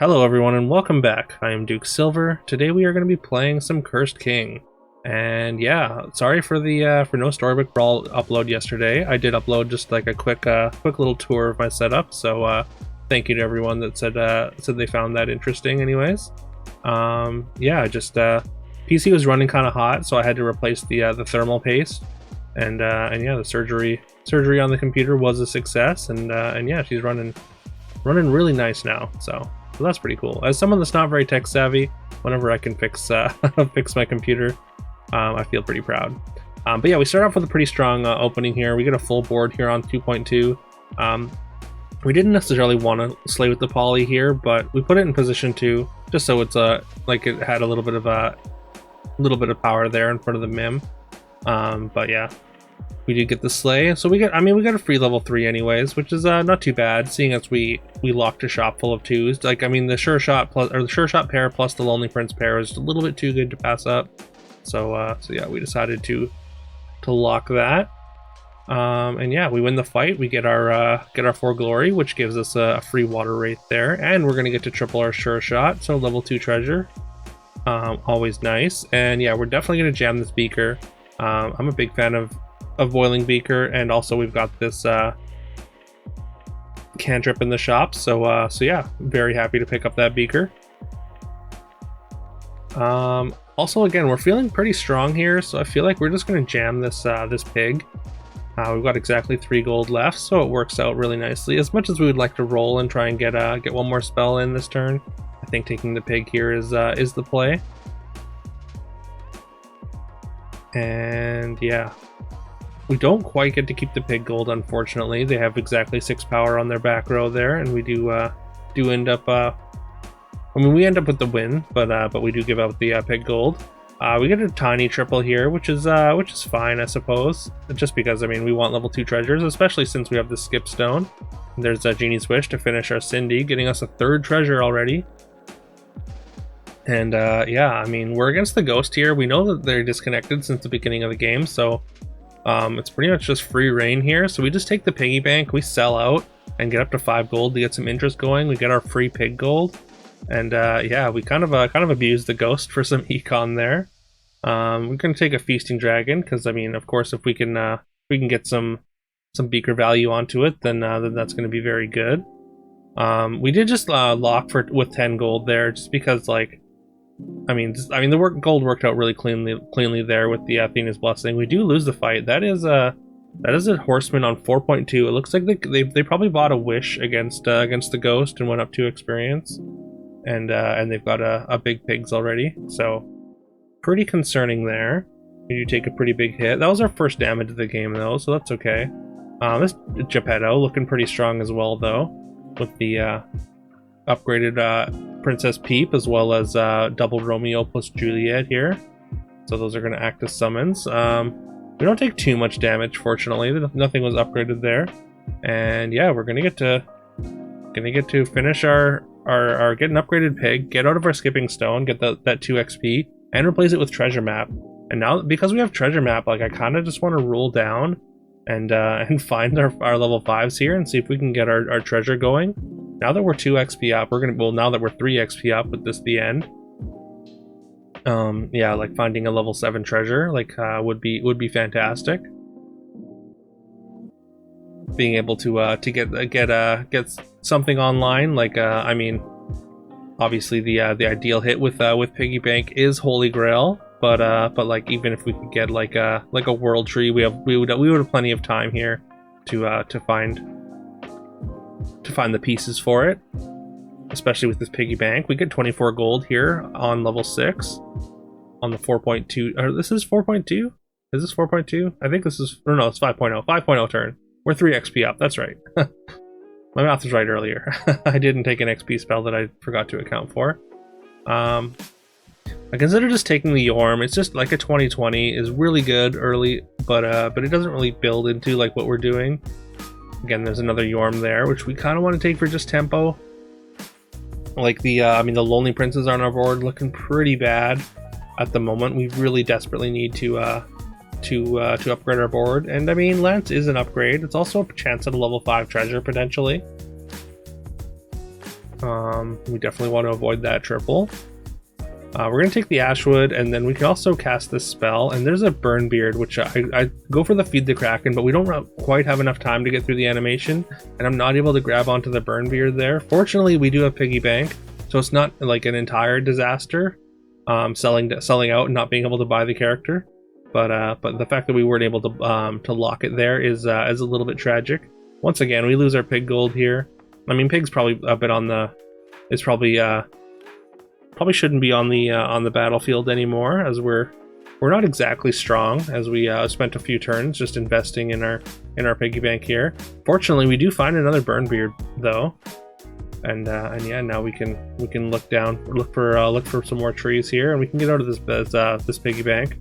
Hello everyone and welcome back. I am Duke Silver. Today we are going to be playing some Cursed King. And yeah, sorry for the for no Storybook Brawl upload yesterday. I did upload just like a quick little tour of my setup. So thank you to everyone that said they found that interesting anyways. Yeah, just PC was running kind of hot, so I had to replace the thermal paste. And yeah, the surgery on the computer was a success, and yeah, she's running really nice now. So that's pretty cool. As someone that's not very tech savvy, whenever I can fix fix my computer, I feel pretty proud. But yeah, we start off with a pretty strong opening here. We get a full board here on 2.2. We didn't necessarily want to slay with the poly here, but we put it in position 2 just so it's like it had a little bit of power there in front of the Mim. But yeah, we did get the slay, so we got a free level 3 anyways, which is not too bad, seeing as we locked a shop full of 2s. Like, I mean, the sure shot pair plus the Lonely Prince pair is a little bit too good to pass up. So yeah, we decided to lock that. And yeah, we win the fight. We get our 4 glory, which gives us a free water wraith there, and we're gonna get to triple our sure shot, so level 2 treasure. Always nice. And yeah, we're definitely gonna jam this beaker. I'm a big fan of boiling beaker, and also we've got this cantrip in the shop, so yeah, very happy to pick up that beaker. Also, again, we're feeling pretty strong here, so I feel like we're just going to jam this this pig. We've got exactly 3 gold left, so it works out really nicely. As much as we would like to roll and try and get one more spell in this turn, I think taking the pig here is the play. And yeah, we don't quite get to keep the pig gold, unfortunately. They have exactly 6 power on their back row there, and we do end up. I mean, we end up with the win, but we do give out the pig gold. We get a tiny triple here, which is fine, I suppose. Just because, I mean, we want level 2 treasures, especially since we have the skip stone. There's a Genie's Wish to finish our Cindy, getting us a 3rd treasure already. And yeah, I mean, we're against the ghost here. We know that they're disconnected since the beginning of the game, so it's pretty much just free reign here. So we just take the piggy bank, we sell out, and get up to 5 gold to get some interest going. We get our free pig gold, and yeah, we kind of abuse the ghost for some econ there. We're gonna take a feasting dragon because, I mean, of course, if we can get some beaker value onto it, then that's going to be very good. We did just lock with 10 gold there, just because, like, I mean, the gold worked out really cleanly there with the Athena's Blessing. We do lose the fight. That is a horseman on 4.2. It looks like they probably bought a wish against the ghost and went up 2 experience, and they've got a big pigs already. So pretty concerning there. We do take a pretty big hit. That was our first damage of the game though, so that's okay. This Geppetto looking pretty strong as well though, with the upgraded Princess Peep, as well as double Romeo plus Juliet here. So those are going to act as summons. We don't take too much damage, fortunately. Nothing was upgraded there. And yeah, we're going to get to finish our get an upgraded pig, get out of our skipping stone, get that 2 XP, and replace it with treasure map. And now, because we have treasure map, like, I kind of just want to roll down and find our level 5s here and see if we can get our treasure going. Now that we're 2 XP up, now that we're 3 XP up with this the end. Yeah, like finding a level 7 treasure, like, would be fantastic. Being able to get something online, like, I mean, obviously the ideal hit with piggy bank is Holy Grail, but like, even if we could get like a world tree, we would have plenty of time here to find the pieces for it, especially with this piggy bank. We get 24 gold here on level 6 on the 4.2, or this is 4.2? Is this 4.2? I think this is, or no, it's 5.0. 5.0 turn. We're 3 XP up, that's right. My math was right earlier. I didn't take an XP spell that I forgot to account for. I consider just taking the Yorm. It's just like a 2020 is really good early, but it doesn't really build into like what we're doing. Again, there's another Yorm there, which we kind of want to take for just tempo. Like the the Lonely Princes on our board looking pretty bad at the moment. We really desperately need to upgrade our board, and I mean, Lance is an upgrade. It's also a chance at a level 5 treasure potentially. We definitely want to avoid that triple. We're going to take the Ashwood, and then we can also cast this spell, and there's a Burn Beard, which I go for the Feed the Kraken, but we don't quite have enough time to get through the animation, and I'm not able to grab onto the Burn Beard there. Fortunately, we do have Piggy Bank, so it's not like an entire disaster, selling out and not being able to buy the character, but the fact that we weren't able to lock it there is a little bit tragic. Once again, we lose our Pig Gold here. I mean, Pig's probably a bit on the... It's probably shouldn't be on the battlefield anymore, as we're not exactly strong, as we spent a few turns just investing in our piggy bank here. Fortunately, we do find another Burn Beard though, and yeah, now we can look for some more trees here, and we can get out of this piggy bank.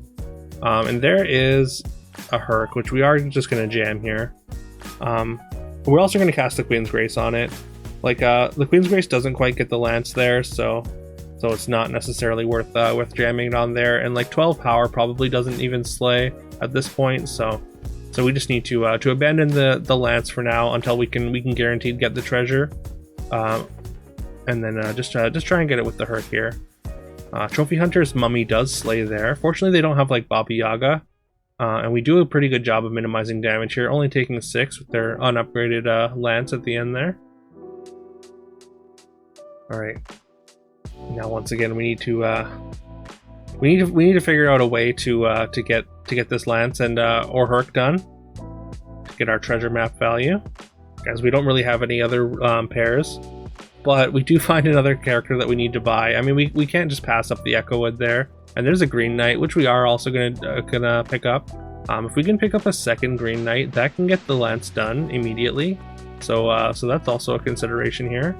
And there is a Herc, which we are just gonna jam here. We're also gonna cast the Queen's Grace on it. Like the Queen's Grace doesn't quite get the lance there, so it's not necessarily worth jamming it on there. And like 12 power probably doesn't even slay at this point, so we just need to abandon the lance for now until we can guaranteed get the treasure, and then just try and get it with the Herc here. Trophy Hunter's Mummy does slay there. Fortunately, they don't have like Baba Yaga, and we do a pretty good job of minimizing damage here, only taking 6 with their unupgraded lance at the end there. All right. Now, once again, we need to figure out a way to get this lance and or Herc done to get our treasure map value, as we don't really have any other pairs. But we do find another character that we need to buy. I mean, we can't just pass up the Echo Wood there. And there's a Green Knight, which we are also gonna pick up. If we can pick up a second Green Knight, that can get the lance done immediately. So that's also a consideration here.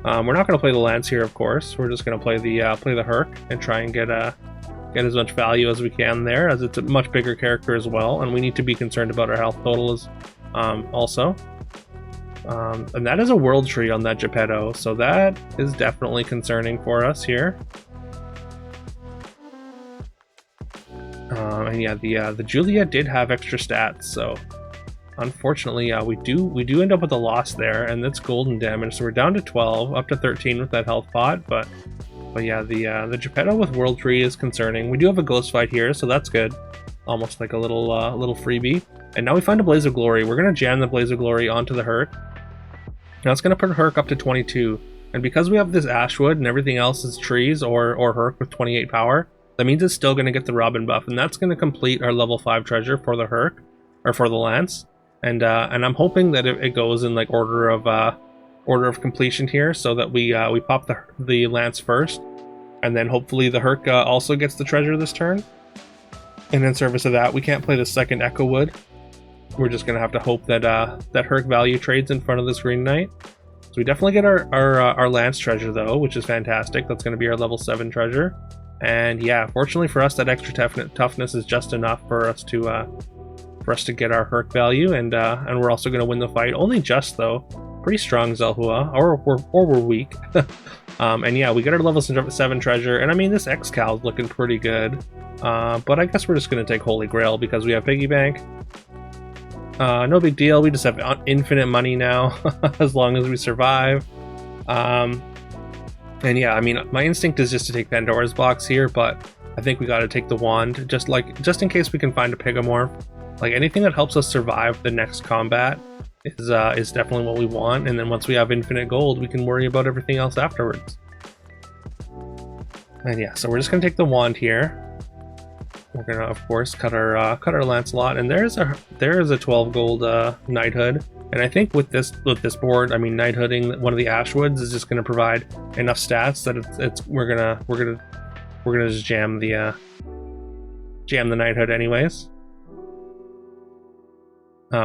We're not going to play the lance here, of course. We're just going to play the Herc and try and get as much value as we can there, as it's a much bigger character as well, and we need to be concerned about our health total also. And that is a World Tree on that Geppetto, so that is definitely concerning for us here. And yeah, the Julia did have extra stats, so unfortunately, we do end up with a loss there, and that's golden damage. So we're down to 12, up to 13 with that health pot. But yeah, the Geppetto with World Tree is concerning. We do have a ghost fight here, so that's good. Almost like a little freebie. And now we find a Blaze of Glory. We're gonna jam the Blaze of Glory onto the Herc. Now it's gonna put Herc up to 22. And because we have this Ashwood and everything else is trees or Herc with 28 power, that means it's still gonna get the Robin buff, and that's gonna complete our level 5 treasure for the Herc, or for the lance. And I'm hoping that it goes in like order of completion here, so that we pop the lance first, and then hopefully the Herc also gets the treasure this turn. And in service of that, we can't play the second Echo Wood. We're just gonna have to hope that that Herc value trades in front of this Green Knight. So we definitely get our lance treasure though, which is fantastic. That's gonna be our level 7 treasure. And yeah, fortunately for us, that extra toughness is just enough for us to get our Herc value, and we're also going to win the fight. Only just though. Pretty strong Zelhua, or we're weak. And yeah, we get our level 7 treasure, and I mean this X-Cal is looking pretty good. But I guess we're just going to take Holy Grail because we have Piggy Bank. No big deal, we just have infinite money now, as long as we survive. And yeah, I mean, my instinct is just to take Pandora's box here, but I think we got to take the wand, just in case we can find a Pigomorph. Like anything that helps us survive the next combat is definitely what we want. And then once we have infinite gold, we can worry about everything else afterwards. And yeah, so we're just gonna take the wand here. We're gonna, of course, cut our Lancelot, and there is a 12 gold knighthood. And I think with this board, I mean, knighthooding one of the Ashwoods is just gonna provide enough stats that we're gonna just jam the knighthood anyways.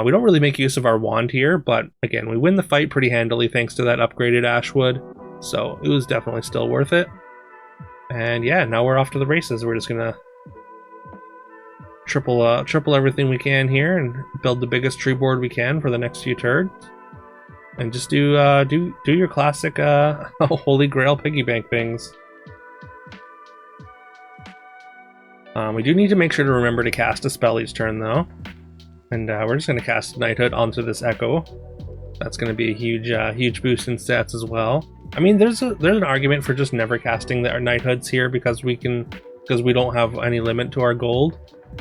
We don't really make use of our wand here, but again, we win the fight pretty handily thanks to that upgraded Ashwood, so it was definitely still worth it. And yeah, now we're off to the races. We're just gonna triple everything we can here and build the biggest tree board we can for the next few turns, and just do your classic Holy Grail piggy bank things. We do need to make sure to remember to cast a spell each turn though. And we're just going to cast Knighthood onto this Echo. That's going to be a huge boost in stats as well. I mean, there's an argument for just never casting our knighthoods here because we don't have any limit to our gold.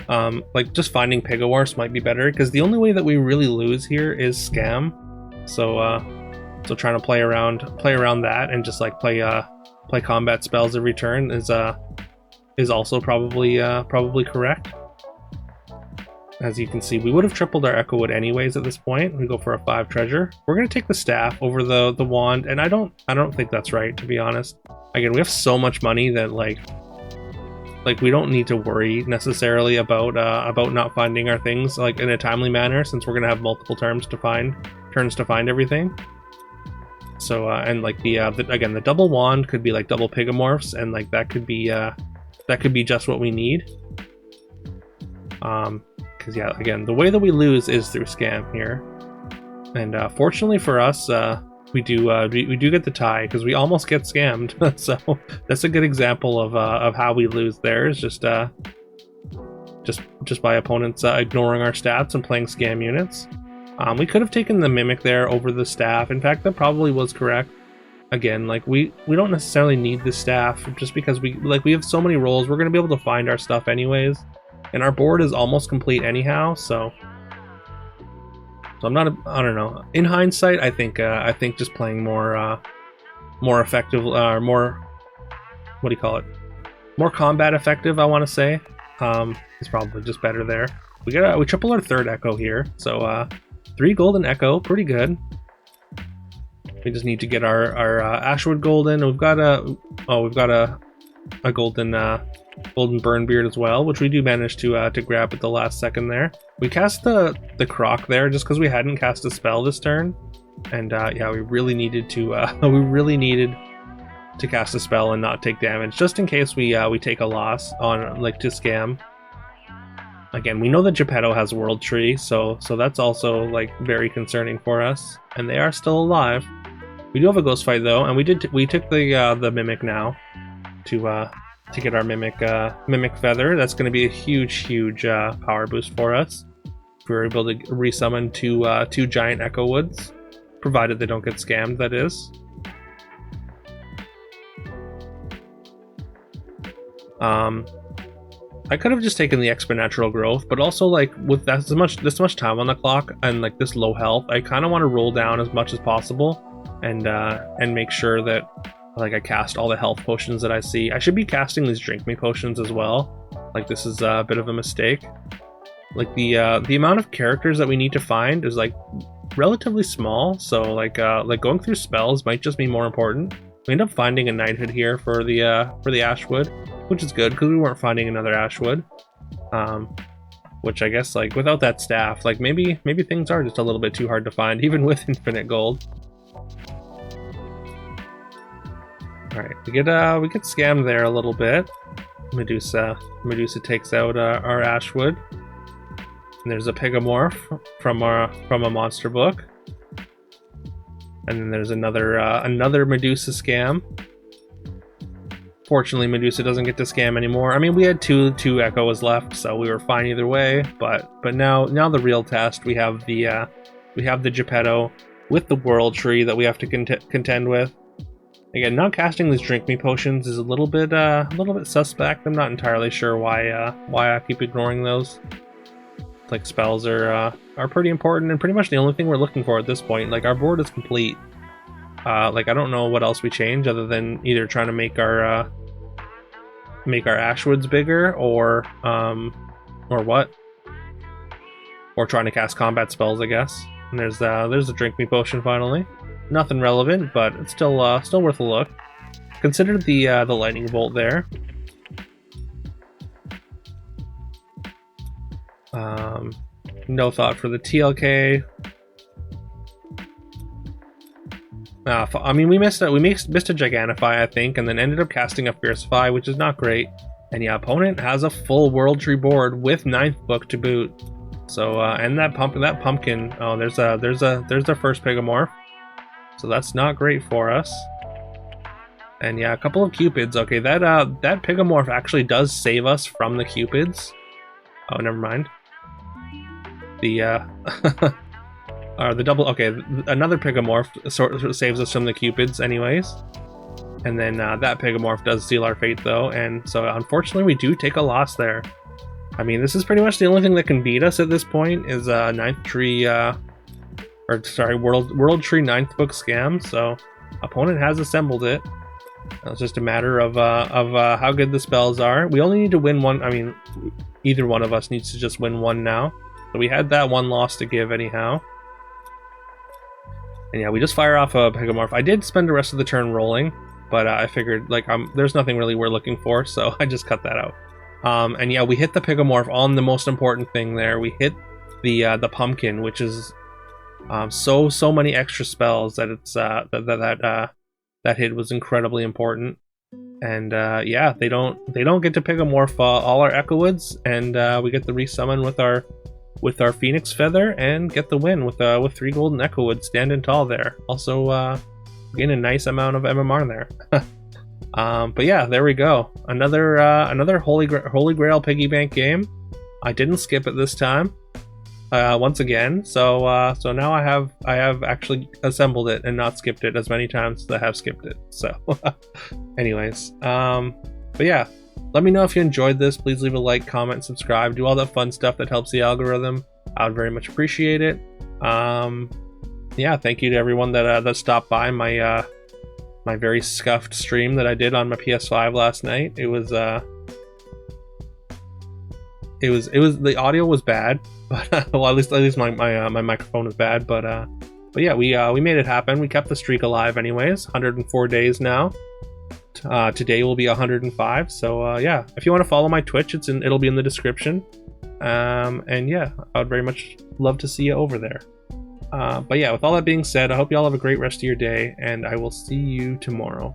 Like just finding Pigawars might be better because the only way that we really lose here is scam. So so trying to play around that and just like play combat spells every turn is also probably correct. As you can see, we would have tripled our Echo Wood anyways at this point. We go for a 5 treasure. We're gonna take the staff over the wand, and I don't think that's right, to be honest. Again, we have so much money that like we don't need to worry necessarily about not finding our things like in a timely manner, since we're gonna have multiple turns to find everything. So and like again, the double wand could be like double Pigamorphs, and like that could be just what we need. Because yeah, again, the way that we lose is through scam here, and fortunately for us, we do get the tie because we almost get scammed. So that's a good example of how we lose there, is just by opponents ignoring our stats and playing scam units. We could have taken the Mimic there over the staff. In fact, that probably was correct. Again, like we don't necessarily need the staff just because we have so many rolls. We're gonna be able to find our stuff anyways. And our board is almost complete anyhow, so I don't know. In hindsight, I think just playing more effective, more, what do you call it? More combat effective, I want to say, is probably just better there. We triple our 3rd Echo here, so 3 golden Echo, pretty good. We just need to get our Ashwood golden. We've got a golden burn beard as well, which we do manage to grab at the last second there. We cast the croc there just because we hadn't cast a spell this turn, and yeah, we really needed to cast a spell and not take damage, just in case we take a loss on to scam. Again, we know that Geppetto has World Tree, so that's also like very concerning for us, and they are still alive. We do have a ghost fight though, and we took the Mimic now to get our Mimic Feather. That's going to be a huge power boost for us. If we're able to resummon two giant Echo Woods, provided they don't get scammed, that is. I could have just taken the exponential growth, but also like with this much time on the clock and like this low health, I kind of want to roll down as much as possible and make sure that like I cast all the health potions that I see. I should be casting these drink me potions as well. Like this is a bit of a mistake. Like the amount of characters that we need to find is like relatively small, so like going through spells might just be more important. We end up finding a knighthood here for the Ashwood, which is good because we weren't finding another Ashwood. Which I guess like without that staff, like maybe things are just a little bit too hard to find, even with infinite gold. All right, we get scammed there a little bit. Medusa takes out our Ashwood. And there's a Pigamorph from a monster book. And then there's another Medusa scam. Fortunately, Medusa doesn't get to scam anymore. I mean, we had two Echoes left, so we were fine either way. But now the real test, we have the Geppetto with the World Tree that we have to contend with. Again, not casting these drink me potions is a little bit suspect. I'm not entirely sure why I keep ignoring those. Like spells are pretty important and pretty much the only thing we're looking for at this point. Like our board is complete. Like I don't know what else we change other than either trying to make our Ashwoods bigger or what, or trying to cast combat spells, I guess. And there's a drink me potion finally. Nothing relevant, but it's still worth a look. Consider the lightning bolt there. No thought for the TLK. I mean, we missed a Gigantify, I think, and then ended up casting a Fiercify, which is not great. And yeah, opponent has a full World Tree board with 9th book to boot. So and that pumpkin. Oh, there's their first Pigamorph. So that's not great for us. And yeah, a couple of Cupids. Okay, that Pigamorph actually does save us from the Cupids. Oh, never mind. The or the double. Okay, another Pigamorph sort of saves us from the Cupids, anyways. And then that Pigamorph does seal our fate, though, and so unfortunately we do take a loss there. I mean, this is pretty much the only thing that can beat us at this point is Ninth Tree, or sorry, World Tree Ninth Book Scam. So opponent has assembled it. It's just a matter of how good the spells are. We only need to win one. I mean, either one of us needs to just win one now. So we had that one loss to give anyhow. And yeah, we just fire off a Pigamorph. I did spend the rest of the turn rolling, but I figured like there's nothing really we're looking for, so I just cut that out. And yeah, we hit the Pigamorph on the most important thing there. We hit the Pumpkin, which is so many extra spells that it's that hit was incredibly important. And yeah, they don't get to Pigamorph all our Echo Woods, and we get the resummon with our Phoenix Feather and get the win with 3 golden Echo Woods standing tall there. Also gain a nice amount of MMR there. But yeah, there we go. Another Holy Grail piggy bank game. I didn't skip it this time. Once again, so now I have actually assembled it and not skipped it as many times as I have skipped it. So, anyways, but yeah, let me know if you enjoyed this. Please leave a like, comment, subscribe, do all that fun stuff that helps the algorithm. I would very much appreciate it. Yeah, thank you to everyone that stopped by my my very scuffed stream that I did on my PS5 last night. It was the audio was bad, but well, at least my microphone was bad, but yeah, we made it happen. We kept the streak alive anyways. 104 days now. Today will be 105. So yeah, if you want to follow my Twitch, it'll be in the description. And yeah, I would very much love to see you over there. But yeah, with all that being said, I hope you all have a great rest of your day, and I will see you tomorrow.